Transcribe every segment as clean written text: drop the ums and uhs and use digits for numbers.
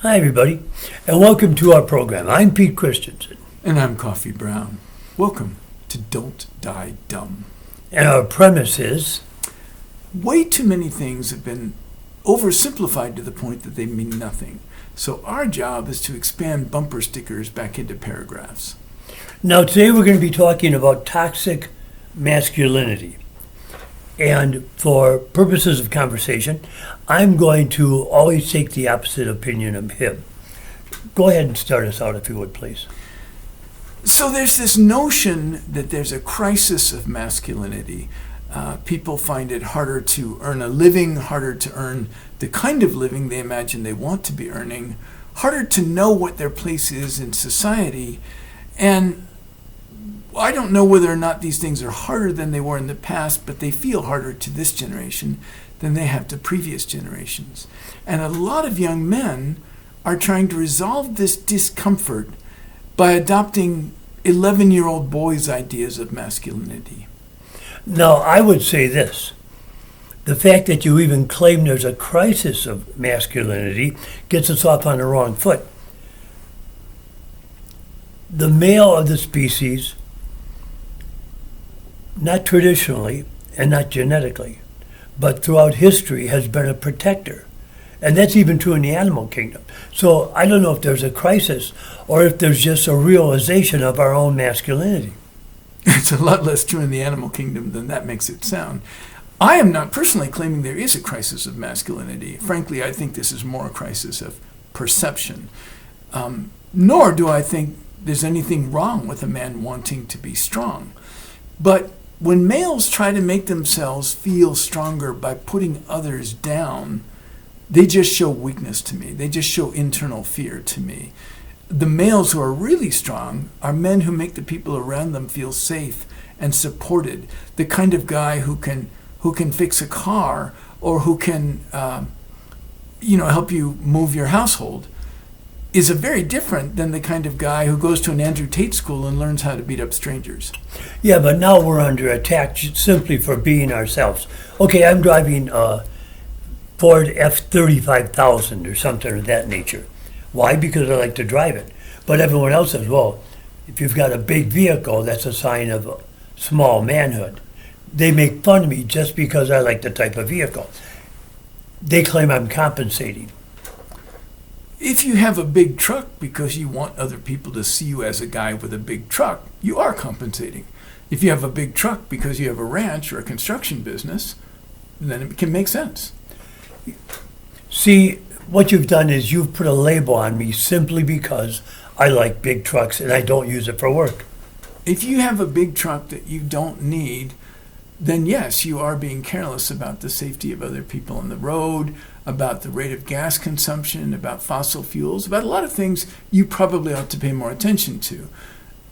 Hi, everybody, and welcome to our program. I'm Pete Christensen, And I'm Coffee Brown. Welcome to Don't Die Dumb. and our premise is Way too many things have been oversimplified to the point that they mean nothing. So our job is to expand bumper stickers back into paragraphs. now today we're going to be talking about toxic masculinity. And for purposes of conversation, I'm going to always take the opposite opinion of him. Go ahead and start us out, if you would, please. So there's this notion that there's a crisis of masculinity. People find it harder to earn a living, harder to earn the kind of living they imagine they want to be earning, harder to know what their place is in society. And I don't know whether or not these things are harder than they were in the past, but they feel harder to this generation than they have to previous generations. And a lot of young men are trying to resolve this discomfort by adopting 11-year-old boys' ideas of masculinity. Now, I would say this. The fact that you even claim there's a crisis of masculinity gets us off on the wrong foot. The male of the species, not traditionally and not genetically, but throughout history has been a protector. And that's even true in the animal kingdom. So I don't know if there's a crisis or if there's just a realization of our own masculinity. It's a lot less true in the animal kingdom than that makes it sound. I am not personally claiming there is a crisis of masculinity. Frankly, I think this is more a crisis of perception. Nor do I think there's anything wrong with a man wanting to be strong. But when males try to make themselves feel stronger by putting others down, they just show weakness to me. They just show internal fear to me. The males who are really strong are men who make the people around them feel safe and supported. The kind of guy who can fix a car or who can help you move your household is a very different than the kind of guy who goes to an Andrew Tate school and learns how to beat up strangers. Yeah, but now we're under attack simply for being ourselves. Okay, I'm driving a Ford F-35,000 or something of that nature. Why? Because I like to drive it. But everyone else says, well, if you've got a big vehicle, that's a sign of small manhood. They make fun of me just because I like the type of vehicle. They claim I'm compensating. If you have a big truck because you want other people to see you as a guy with a big truck, you are compensating. If you have a big truck because you have a ranch or a construction business, then it can make sense. See, what you've done is you've put a label on me simply because I like big trucks and I don't use it for work. If you have a big truck that you don't need, then yes, you are being careless about the safety of other people on the road, about the rate of gas consumption, about fossil fuels, about a lot of things you probably ought to pay more attention to.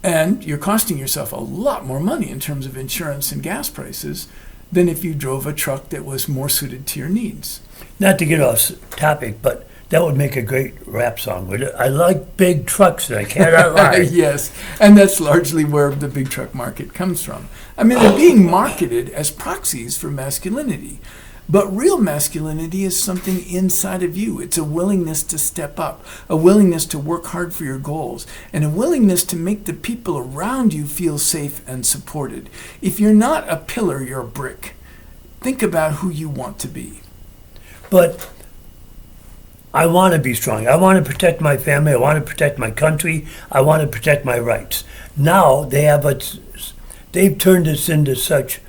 And you're costing yourself a lot more money in terms of insurance and gas prices than if you drove a truck that was more suited to your needs. Not to get off topic, but that would make a great rap song, would it? I like big trucks and I cannot lie. Yes, and that's largely where the big truck market comes from. I mean, they're being marketed as proxies for masculinity. But real masculinity is something inside of you. It's a willingness to step up, a willingness to work hard for your goals, and a willingness to make the people around you feel safe and supported. If you're not a pillar, you're a brick. Think about who you want to be. But I want to be strong. I want to protect my family. I want to protect my country. I want to protect my rights. Now they've turned us into such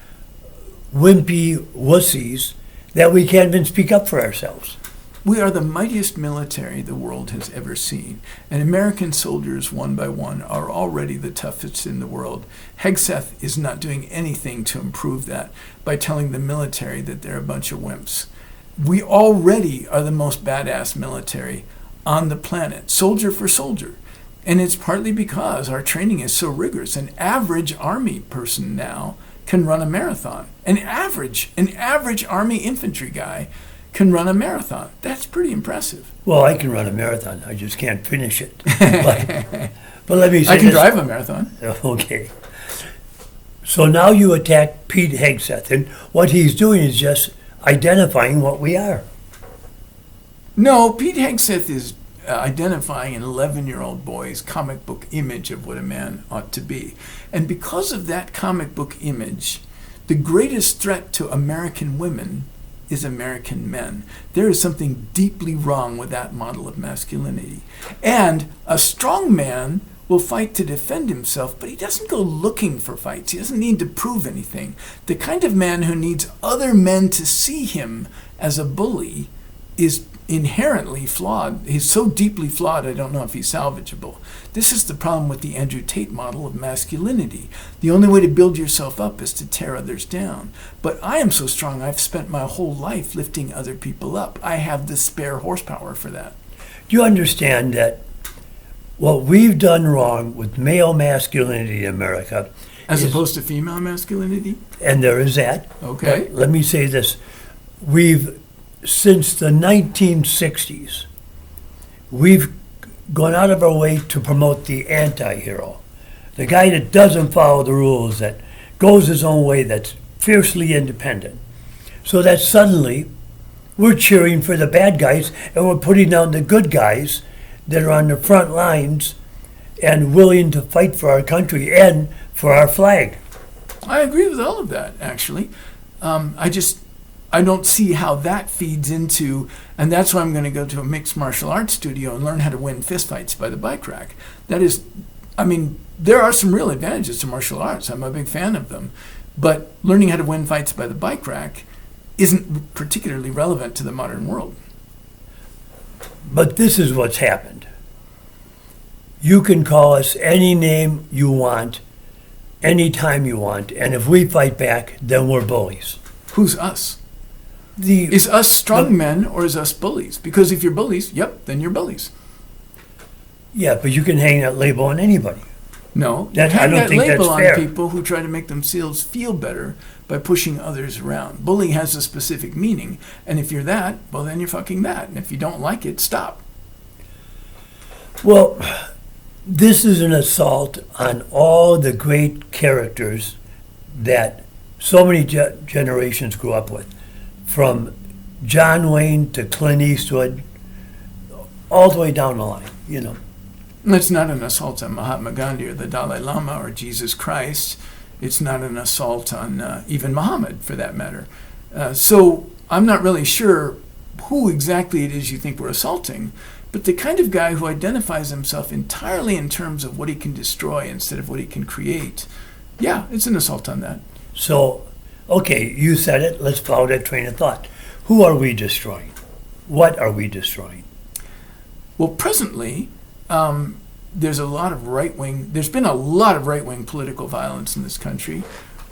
wimpy wussies that we can't even speak up for ourselves. We are the mightiest military the world has ever seen, and American soldiers, one by one, are already the toughest in the world. Hegseth is not doing anything to improve that by telling the military that they're a bunch of wimps. We already are the most badass military on the planet, soldier for soldier. And it's partly because our training is so rigorous. An average Army person now can run a marathon. An average Army infantry guy can run a marathon. That's pretty impressive. Well, I can run a marathon. I just can't finish it. But let me say I can drive a marathon. Okay. So now you attack Pete Hegseth, and what he's doing is just identifying what we are. No, Pete Hegseth is identifying an 11-year-old boy's comic book image of what a man ought to be. And because of that comic book image, the greatest threat to American women is American men. There is something deeply wrong with that model of masculinity. And a strong man will fight to defend himself, but he doesn't go looking for fights. He doesn't need to prove anything. The kind of man who needs other men to see him as a bully is inherently flawed. He's so deeply flawed, I don't know if he's salvageable. This is the problem with the Andrew Tate model of masculinity. The only way to build yourself up is to tear others down. But I am so strong, I've spent my whole life lifting other people up. I have the spare horsepower for that. Do you understand that what we've done wrong with male masculinity in America, As opposed to female masculinity? and there is that. Okay. But let me say this. Since the 1960s, we've gone out of our way to promote the anti-hero. The guy that doesn't follow the rules, that goes his own way, that's fiercely independent. So that suddenly we're cheering for the bad guys and we're putting down the good guys that are on the front lines and willing to fight for our country and for our flag. I agree with all of that, actually. I don't see how that feeds into, and that's why I'm going to go to a mixed martial arts studio and learn how to win fistfights by the bike rack. That is, I mean, there are some real advantages to martial arts. I'm a big fan of them. But learning how to win fights by the bike rack isn't particularly relevant to the modern world. But this is what's happened. You can call us any name you want, anytime you want, and if we fight back, then we're bullies. Who's us? Is us strong men or is us bullies? Because if you're bullies, yep, then you're bullies. Yeah, but you can hang that label on anybody. No, I hang don't that think label that's on fair. people who try to make themselves feel better by pushing others around. Bullying has a specific meaning, and if you're that, well, then you're fucking that. And if you don't like it, stop. Well, this is an assault on all the great characters that so many generations grew up with. From John Wayne to Clint Eastwood, all the way down the line, you know. It's not an assault on Mahatma Gandhi or the Dalai Lama or Jesus Christ. It's not an assault on even Muhammad, for that matter. So I'm not really sure who exactly it is you think we're assaulting, but the kind of guy who identifies himself entirely in terms of what he can destroy instead of what he can create, yeah, it's an assault on that. So, okay, you said it. Let's follow that train of thought. Who are we destroying? What are we destroying? Well, presently, there's been a lot of right-wing political violence in this country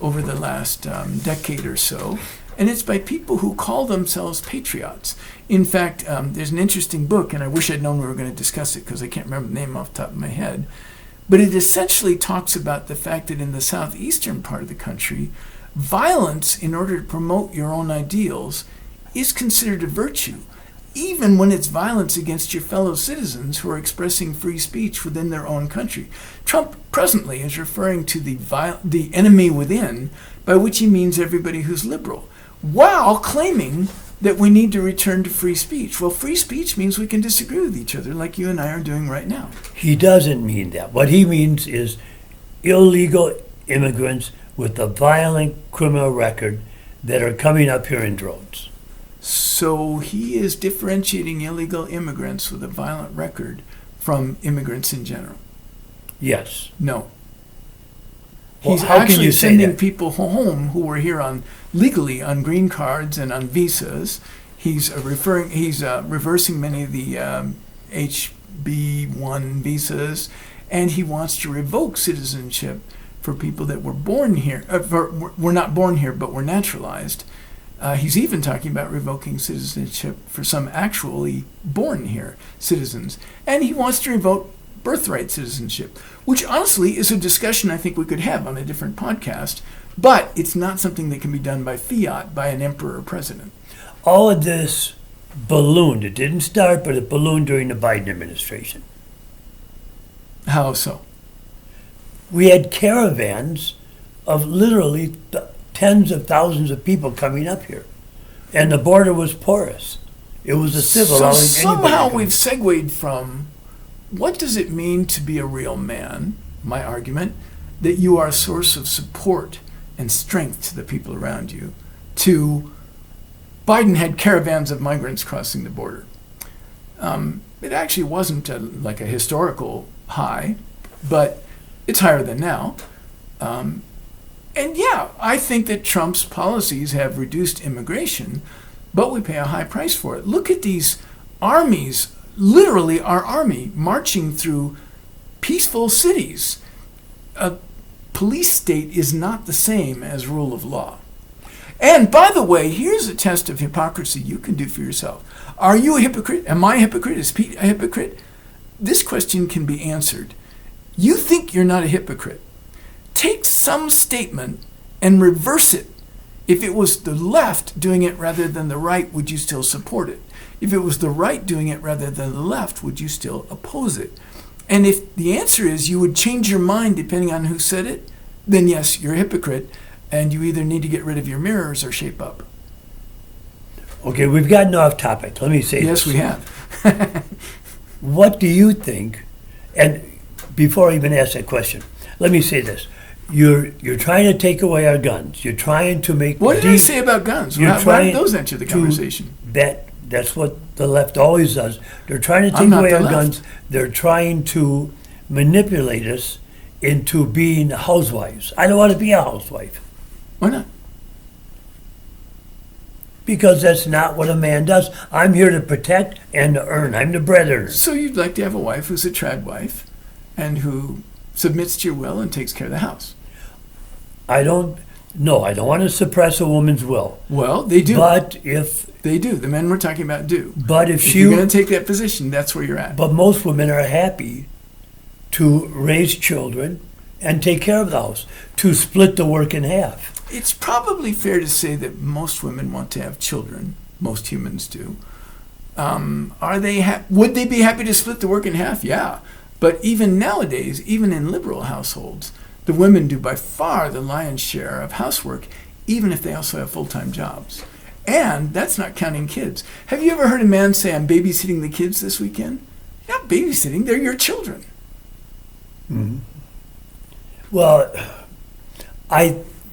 over the last decade or so, and it's by people who call themselves patriots. In fact, there's an interesting book, and I wish I'd known we were going to discuss it because I can't remember the name off the top of my head, but it essentially talks about the fact that in the southeastern part of the country, violence in order to promote your own ideals is considered a virtue, even when it's violence against your fellow citizens who are expressing free speech within their own country. Trump presently is referring to the enemy within, by which he means everybody who's liberal, while claiming that we need to return to free speech. Well, free speech means we can disagree with each other like you and I are doing right now. He doesn't mean that. What he means is illegal immigrants with a violent criminal record that are coming up here in droves. So he is differentiating illegal immigrants with a violent record from immigrants in general. Yes. No. Well, He's how can actually you say sending that? people home who were here legally on green cards and on visas. He's reversing many of the HB1 visas, and he wants to revoke citizenship for people that were born here, were not born here but were naturalized. He's even talking about revoking citizenship for some actually born here citizens. And he wants to revoke birthright citizenship, which honestly is a discussion I think we could have on a different podcast, but it's not something that can be done by fiat, by an emperor or president. All of this ballooned. It didn't start, but it ballooned during the Biden administration. How so? We had caravans of literally tens of thousands of people coming up here, and the border was porous. It was a civil. So allowing anybody somehow to come. we've segued from what does it mean to be a real man, my argument, that you are a source of support and strength to the people around you, to Biden had caravans of migrants crossing the border. It actually wasn't like a historical high, but it's higher than now. And yeah, I think that Trump's policies have reduced immigration, but we pay a high price for it. Look at these armies, literally our army, marching through peaceful cities. A police state is not the same as rule of law. And by the way, here's a test of hypocrisy you can do for yourself. Are you a hypocrite? Am I a hypocrite? Is Pete a hypocrite? This question can be answered. You think you're not a hypocrite. Take some statement and reverse it. If it was the left doing it rather than the right, would you still support it? If it was the right doing it rather than the left, would you still oppose it? And if the answer is you would change your mind depending on who said it, then yes, you're a hypocrite, and you either need to get rid of your mirrors or shape up. Okay, we've gotten off topic. Let me say Yes, this. we have. What do you think? And before I even ask that question, let me say this. You're trying to take away our guns. You're trying to make... What did I say about guns? You're Why did trying those enter the to- conversation? That's what the left always does. They're trying to I'm take not away the our left. guns. They're trying to manipulate us into being housewives. I don't want to be a housewife Why not? because that's not what a man does. I'm here to protect and to earn. I'm the bread earner. So you'd like to have a wife who's a trad wife and who submits to your will and takes care of the house. I don't want to suppress a woman's will. Well, they do. But if They do. The men we're talking about do. if You're going to take that position, that's where you're at. but most women are happy to raise children and take care of the house, to split the work in half. It's probably fair to say that most women want to have children. Most humans do. Would they be happy to split the work in half? Yeah. But even nowadays, even in liberal households, the women do by far the lion's share of housework, even if they also have full-time jobs. And that's not counting kids. Have you ever heard a man say, I'm babysitting the kids this weekend? You're not babysitting, they're your children. Well,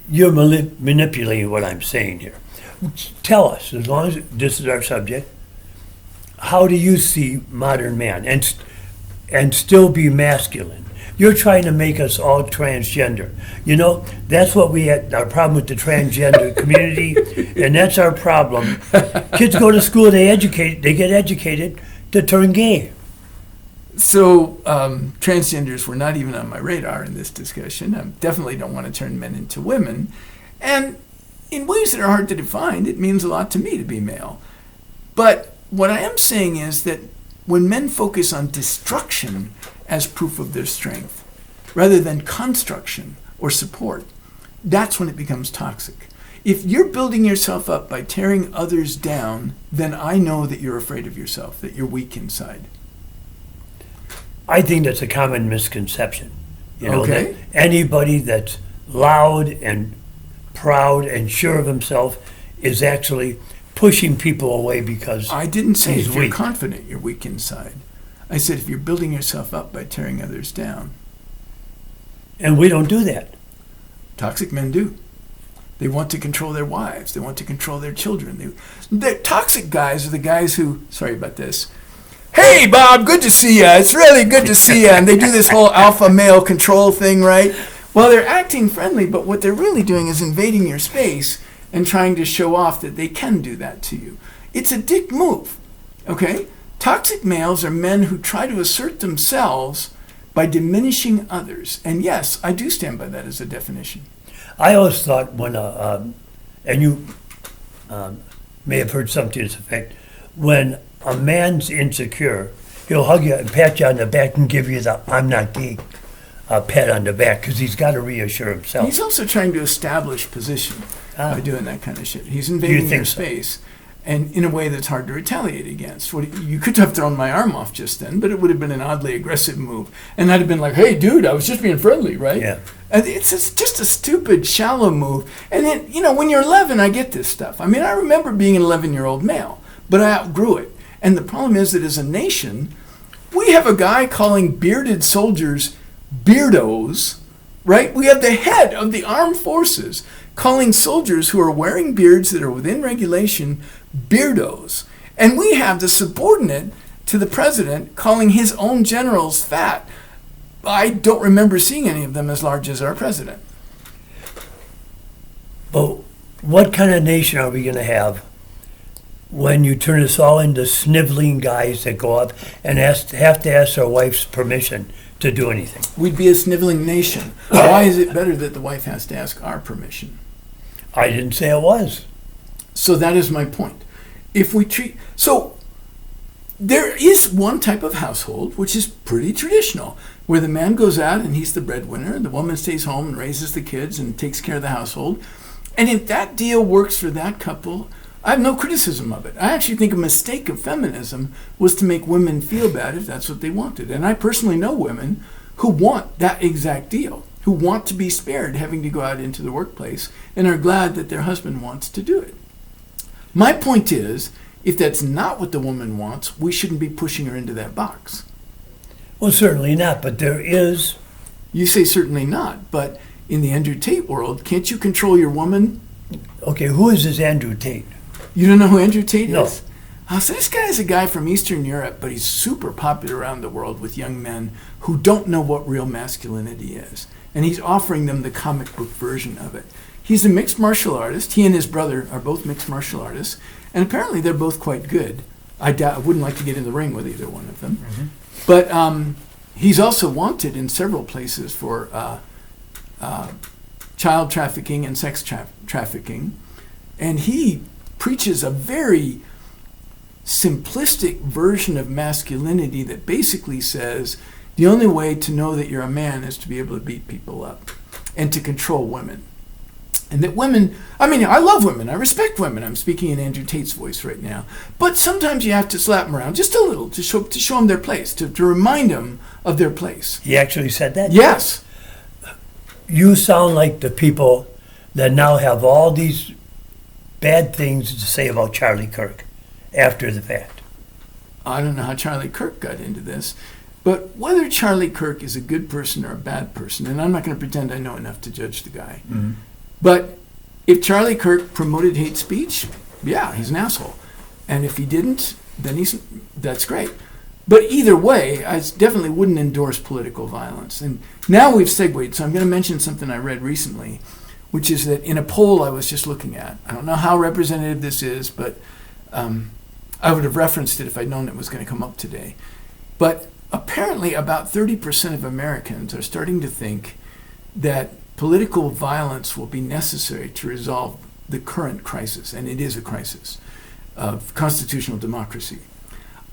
you're manipulating what I'm saying here. Tell us, as long as this is our subject, how do you see modern man and still be masculine? You're trying to make us all transgender. You know, that's what we had, our problem with the transgender community, and that's our problem. Kids go to school, they get educated to turn gay. So transgenders were not even on my radar in this discussion. I definitely don't want to turn men into women. And in ways that are hard to define, it means a lot to me to be male. But what I am saying is that when men focus on destruction as proof of their strength, rather than construction or support, that's when it becomes toxic. If you're building yourself up by tearing others down, then I know that you're afraid of yourself, that you're weak inside. I think that's a common misconception. You know, Okay. that anybody that's loud and proud and sure of himself is actually pushing people away because I didn't say he's if you're weak. confident, you're weak inside. I said if you're building yourself up by tearing others down. And we don't do that. Toxic men do. They want to control their wives. They want to control their children. The toxic guys are the guys who, sorry about this, hey, Bob, good to see you. It's really good to see you. And they do this whole alpha male control thing, right? Well, they're acting friendly, but what they're really doing is invading your space and trying to show off that they can do that to you. It's a dick move, okay? Toxic males are men who try to assert themselves by diminishing others. And yes, I do stand by that as a definition. I always thought when, and you may have heard something to this effect, when a man's insecure, he'll hug you and pat you on the back and give you the I'm not gay pat on the back because he's got to reassure himself. He's also trying to establish position by doing that kind of shit. He's You invading think your so? space, and in a way that's hard to retaliate against. You could have thrown my arm off just then, but it would have been an oddly aggressive move. And I'd have been like, hey, dude, I was just being friendly, right? Yeah. And it's just a stupid, shallow move. And then, when you're 11, I get this stuff. I mean, I remember being an 11-year-old male. but I outgrew it. And the problem is that as a nation, we have a guy calling bearded soldiers beardos, right? We have the head of the armed forces calling soldiers who are wearing beards that are within regulation beardos. And we have the subordinate to the president calling his own generals fat. I don't remember seeing any of them as large as our president. But what kind of nation are we going to have when you turn us all into sniveling guys that go up and have to ask their wife's permission to do anything? We'd be a sniveling nation. Why is it better that the wife has to ask our permission? I didn't say it was. So that is my point. So there is one type of household which is pretty traditional, where the man goes out and he's the breadwinner, the woman stays home and raises the kids and takes care of the household. And if that deal works for that couple, I have no criticism of it. I actually think a mistake of feminism was to make women feel bad if that's what they wanted. And I personally know women who want that exact deal, who want to be spared having to go out into the workplace and are glad that their husband wants to do it. My point is, if that's not what the woman wants, we shouldn't be pushing her into that box. Well, certainly not, but there is. You say certainly not, but in the Andrew Tate world, can't you control your woman? Okay, who is this Andrew Tate? You don't know who Andrew Tate No. is? So this guy is a guy from Eastern Europe, but he's super popular around the world with young men who don't know what real masculinity is. And he's offering them the comic book version of it. He's a mixed martial artist. He and his brother are both mixed martial artists. And apparently they're both quite good. I wouldn't like to get in the ring with either one of them. Mm-hmm. But he's also wanted in several places for child trafficking and sex trafficking. And he preaches a very simplistic version of masculinity that basically says the only way to know that you're a man is to be able to beat people up and to control women. And that women, I love women, I respect women. I'm speaking in Andrew Tate's voice right now. But sometimes you have to slap them around just a little to show them their place, to remind them of their place. He actually said that? Yes. You sound like the people that now have all these bad things to say about Charlie Kirk after the fact. I don't know how Charlie Kirk got into this, but whether Charlie Kirk is a good person or a bad person, and I'm not going to pretend I know enough to judge the guy, mm-hmm. But if Charlie Kirk promoted hate speech, yeah, he's an asshole. And if he didn't, then that's great. But either way, I definitely wouldn't endorse political violence. And now we've segued, so I'm going to mention something I read recently, which is that in a poll I was just looking at, I don't know how representative this is, but I would have referenced it if I'd known it was going to come up today. But apparently about 30% of Americans are starting to think that political violence will be necessary to resolve the current crisis, and it is a crisis, of constitutional democracy.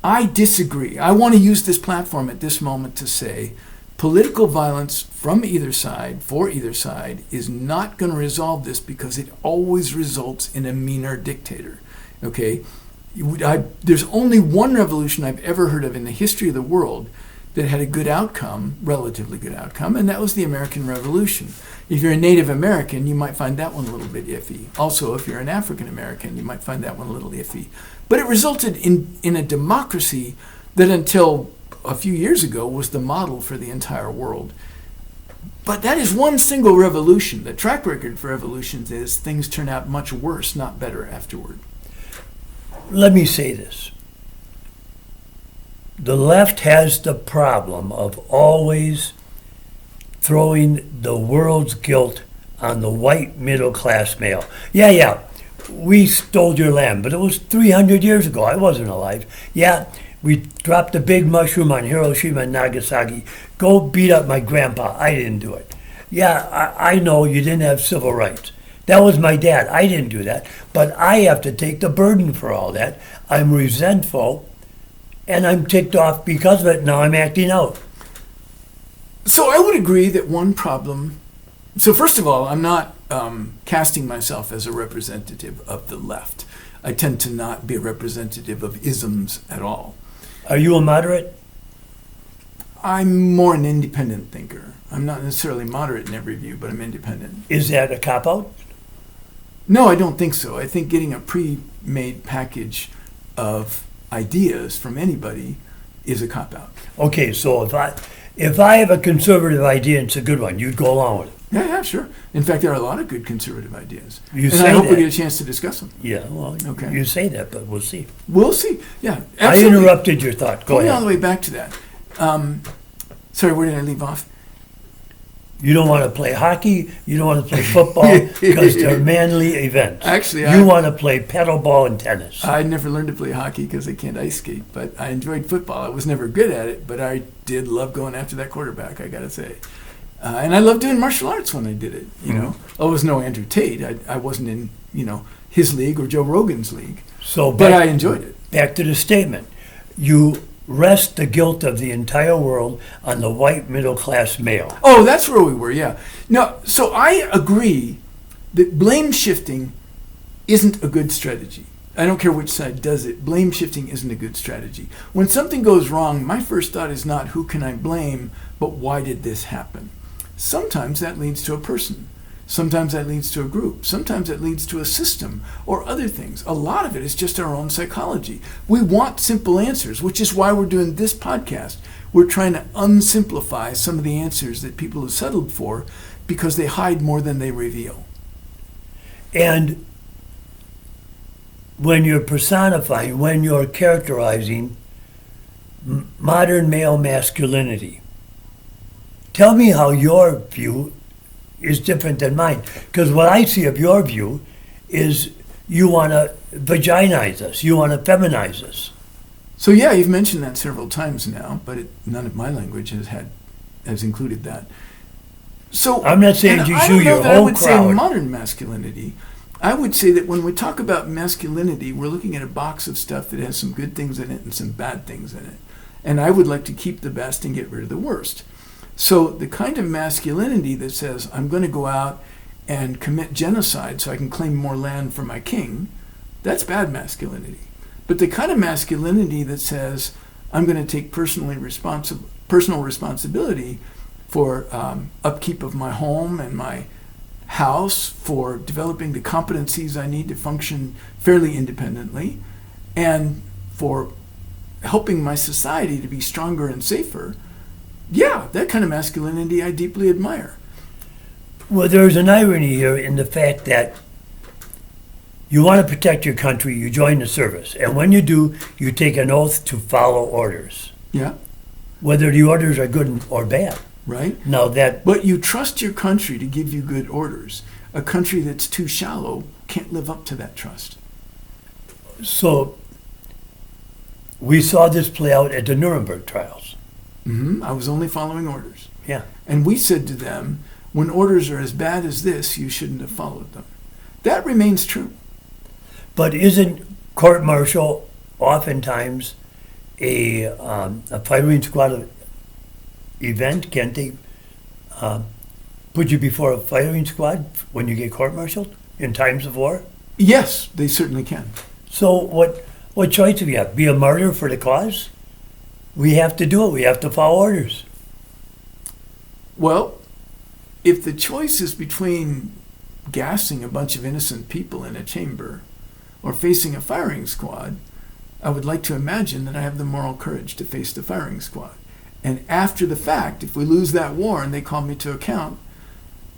I disagree. I want to use this platform at this moment to say political violence from either side, for either side, is not going to resolve this because it always results in a meaner dictator. Okay? There's only one revolution I've ever heard of in the history of the world that had a good outcome, relatively good outcome, and that was the American Revolution. If you're a Native American, you might find that one a little bit iffy. Also, if you're an African American, you might find that one a little iffy. But it resulted in a democracy that until a few years ago was the model for the entire world. But that is one single revolution. The track record for revolutions is things turn out much worse, not better afterward. Let me say this. The left has the problem of always throwing the world's guilt on the white middle-class male. Yeah, we stole your land, but it was 300 years ago. I wasn't alive. Yeah, we dropped a big mushroom on Hiroshima and Nagasaki. Go beat up my grandpa. I didn't do it. Yeah, I know you didn't have civil rights. That was my dad. I didn't do that. But I have to take the burden for all that. I'm resentful. And I'm ticked off because of it. Now I'm acting out. So I would agree that one problem... So first of all, I'm not casting myself as a representative of the left. I tend to not be a representative of isms at all. Are you a moderate? I'm more an independent thinker. I'm not necessarily moderate in every view, but I'm independent. Is that a cop-out? No, I don't think so. I think getting a pre-made package of ideas from anybody is a cop-out. Okay, so if I have a conservative idea and it's a good one, you'd go along with it. Yeah, sure. In fact, there are a lot of good conservative ideas. You and say I hope we that. get a chance to discuss them. Yeah, well, Okay. you say that, but we'll see. We'll see. Yeah, I absolutely. interrupted your thought. Go Going all ahead. the way back to that. Sorry, where did I leave off? You don't want to play hockey. You don't want to play football because they're manly events. Actually, you want to play paddle ball and tennis. I never learned to play hockey because I can't ice skate, but I enjoyed football. I was never good at it, but I did love going after that quarterback, I got to say. And I loved doing martial arts when I did it, you know. I was no Andrew Tate. I wasn't in, his league or Joe Rogan's league. But I enjoyed it. Back to the statement. You rest the guilt of the entire world on the white middle-class male. Oh, that's where we were, yeah. No, so I agree that blame shifting isn't a good strategy. I don't care which side does it. Blame shifting isn't a good strategy. When something goes wrong, my first thought is not who can I blame, but why did this happen? Sometimes that leads to a person. Sometimes that leads to a group. Sometimes that leads to a system or other things. A lot of it is just our own psychology. We want simple answers, which is why we're doing this podcast. We're trying to unsimplify some of the answers that people have settled for because they hide more than they reveal. And when you're personifying, when you're characterizing modern male masculinity, tell me how your view is different than mine. Because what I see of your view is you want to vaginize us. You want to feminize us. So yeah, you've mentioned that several times now, but none of my language has included that. So I'm not saying you shoot your I whole would say crowd. modern masculinity. I would say that when we talk about masculinity, we're looking at a box of stuff that has some good things in it and some bad things in it. And I would like to keep the best and get rid of the worst. So the kind of masculinity that says, I'm going to go out and commit genocide so I can claim more land for my king, that's bad masculinity. But the kind of masculinity that says, I'm going to take personal responsibility for upkeep of my home and my house, for developing the competencies I need to function fairly independently, and for helping my society to be stronger and safer, yeah, that kind of masculinity I deeply admire. Well, there's an irony here in the fact that you want to protect your country, you join the service. And when you do, you take an oath to follow orders. Yeah. Whether the orders are good or bad. Right? Now that... But you trust your country to give you good orders. A country that's too shallow can't live up to that trust. So, we saw this play out at the Nuremberg trials. I was only following orders. Yeah. And we said to them, when orders are as bad as this, you shouldn't have followed them. That remains true. But isn't court-martial oftentimes a firing squad event? Can't they put you before a firing squad when you get court-martialed in times of war? Yes, they certainly can. So what choice do we have? Be a martyr for the cause? We have to do it. We have to follow orders. Well, if the choice is between gassing a bunch of innocent people in a chamber or facing a firing squad, I would like to imagine that I have the moral courage to face the firing squad. And after the fact, if we lose that war and they call me to account,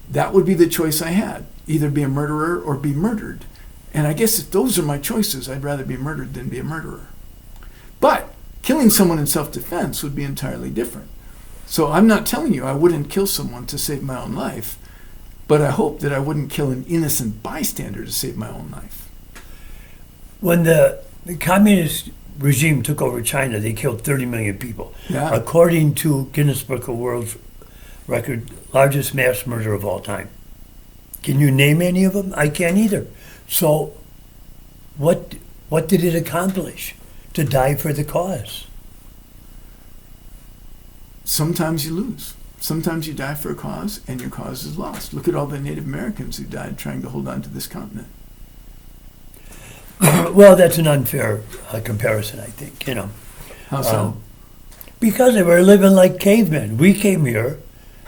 that would be the choice I had. Either be a murderer or be murdered. And I guess if those are my choices, I'd rather be murdered than be a murderer. But killing someone in self-defense would be entirely different. So I'm not telling you I wouldn't kill someone to save my own life, but I hope that I wouldn't kill an innocent bystander to save my own life. When the communist regime took over China, they killed 30 million people. Yeah. According to Guinness Book of World Record, largest mass murder of all time. Can you name any of them? I can't either. So what did it accomplish? To die for the cause. Sometimes you lose. Sometimes you die for a cause and your cause is lost. Look at all the Native Americans who died trying to hold on to this continent. Well, that's an unfair comparison, I think, How so? Because they were living like cavemen. We came here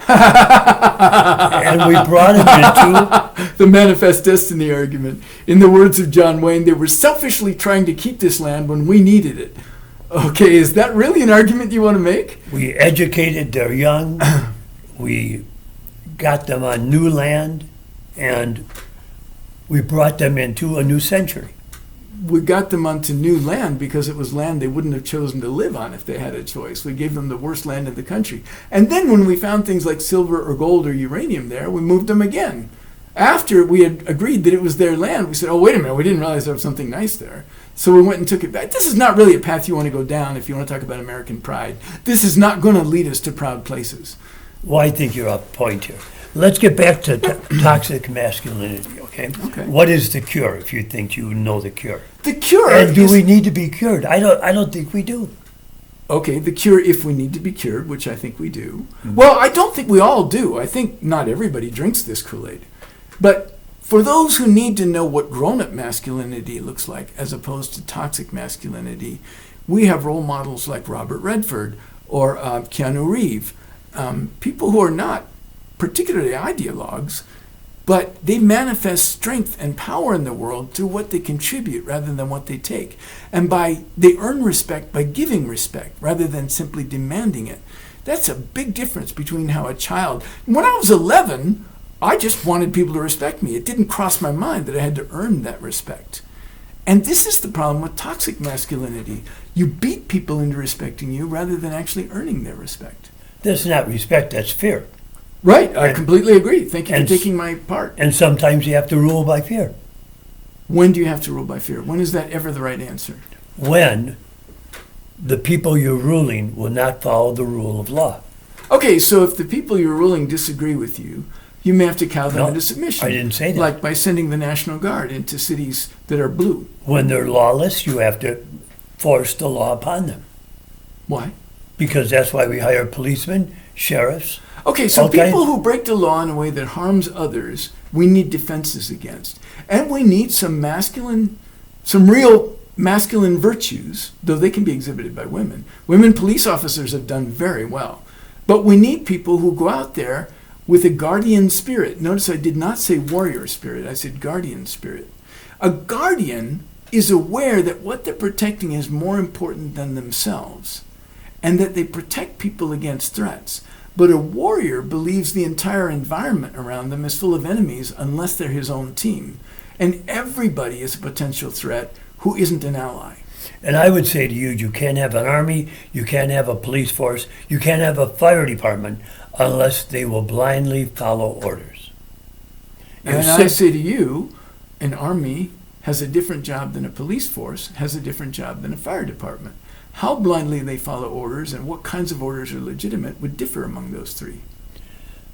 And we brought him into, The manifest destiny argument. In the words of John Wayne, they were selfishly trying to keep this land when we needed it. Okay, is that really an argument you want to make? we educated their young, we got them on new land, and we brought them into a new century. We got them onto new land because it was land they wouldn't have chosen to live on if they had a choice. We gave them the worst land in the country. And then when we found things like silver or gold or uranium there, we moved them again. After we had agreed that it was their land, we said, oh, wait a minute, we didn't realize there was something nice there. So we went and took it back. This is not really a path you want to go down if you want to talk about American pride. This is not going to lead us to proud places. Well, I think you're off point here. Let's get back to toxic masculinity, okay? Okay. What is the cure, if you think you know the cure? The cure And do is... we need to be cured? I don't think we do. Okay, the cure, if we need to be cured, which I think we do. Well, I don't think we all do. I think not everybody drinks this Kool-Aid. But for those who need to know what grown-up masculinity looks like as opposed to toxic masculinity, we have role models like Robert Redford or Keanu Reeves, people who are not particularly ideologues, but they manifest strength and power in the world through what they contribute rather than what they take. And they earn respect by giving respect rather than simply demanding it. That's a big difference between how a child... When I was 11, I just wanted people to respect me. It didn't cross my mind that I had to earn that respect. And this is the problem with toxic masculinity. You beat people into respecting you rather than actually earning their respect. That's not respect, that's fear. Right, I completely agree. Thank you for and- taking my part. And sometimes you have to rule by fear. When do you have to rule by fear? When is that ever the right answer? When the people you're ruling will not follow the rule of law. Okay, so if the people you're ruling disagree with you, you may have to cow them No, into submission. I didn't say that. Like by sending the National Guard into cities that are blue. When they're lawless, you have to force the law upon them. Why? Because that's why we hire policemen, sheriffs. Okay, so Okay. people who break the law in a way that harms others, we need defenses against. And we need some real masculine virtues, though they can be exhibited by women. Women police officers have done very well. But we need people who go out there with a guardian spirit. Notice I did not say warrior spirit, I said guardian spirit. A guardian is aware that what they're protecting is more important than themselves, and that they protect people against threats. But a warrior believes the entire environment around them is full of enemies unless they're his own team. And everybody is a potential threat who isn't an ally. And I would say to you, you can't have an army, you can't have a police force, you can't have a fire department unless they will blindly follow orders. And I say to you, an army has a different job than a police force, has a different job than a fire department. How blindly they follow orders and what kinds of orders are legitimate would differ among those three.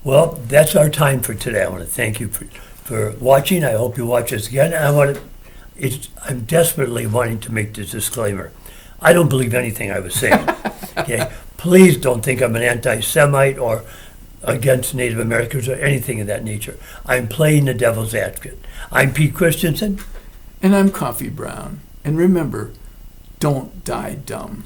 Well, that's our time for today. I want to thank you for watching. I hope you watch us again. I'm desperately wanting to make this disclaimer. I don't believe anything I was saying. Okay? Please don't think I'm an anti-Semite or against Native Americans or anything of that nature. I'm playing the devil's advocate. I'm Pete Christensen. And I'm Coffee Brown. And remember, don't die dumb.